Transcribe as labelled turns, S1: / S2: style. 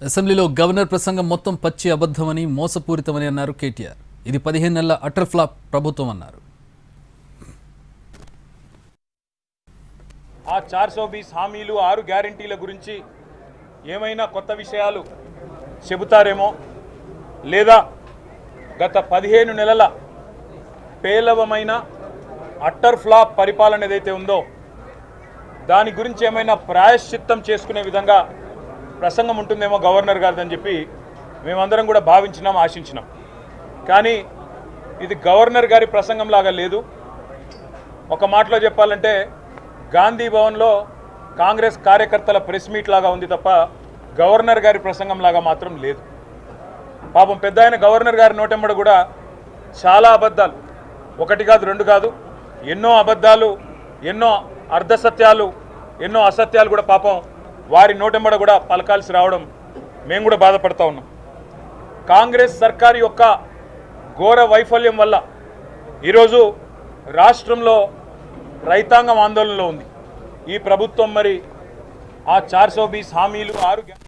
S1: అసెంబ్లీలో గవర్నర్ ప్రసంగం మొత్తం పచ్చి అబద్ధమని మోసపూరితమని అన్నారు కేటీఆర్. ఇది 15 నెలల అటర్ ఫ్లాప్ ప్రభుత్వం అన్నారు.
S2: ఆ 420 హామీలు 6 గ్యారంటీల గురించి ఏమైనా కొత్త విషయాలు చెబుతారేమో, లేదా గత 15 నెలల పేలవమైన అట్టర్ ఫ్లాప్ పరిపాలన ఏదైతే ఉందో దాని గురించి ఏమైనా ప్రాయశ్చిత్తం చేసుకునే విధంగా ప్రసంగం ఉంటుందేమో గవర్నర్ గారిదని చెప్పి మేమందరం కూడా భావించినాం, ఆశించినాం. కానీ ఇది గవర్నర్ గారి ప్రసంగంలాగా లేదు. ఒక మాటలో చెప్పాలంటే గాంధీ భవన్లో కాంగ్రెస్ కార్యకర్తల ప్రెస్ మీట్ లాగా ఉంది తప్ప గవర్నర్ గారి ప్రసంగంలాగా మాత్రం లేదు. పాపం పెద్ద ఆయన గవర్నర్ గారి నోటెంబడి కూడా చాలా అబద్ధాలు, ఒకటి కాదు రెండు కాదు, ఎన్నో అబద్ధాలు, ఎన్నో అర్ధసత్యాలు, ఎన్నో అసత్యాలు కూడా పాపం వారి నోటెంబడ కూడా పలకాల్సి రావడం మేము కూడా బాధపడతా ఉన్నాం. కాంగ్రెస్ సర్కారు యొక్క ఘోర వైఫల్యం వల్ల ఈరోజు రాష్ట్రంలో రైతాంగం ఆందోళనలో ఉంది. ఈ ప్రభుత్వం మరి ఆ 420 హామీలు 6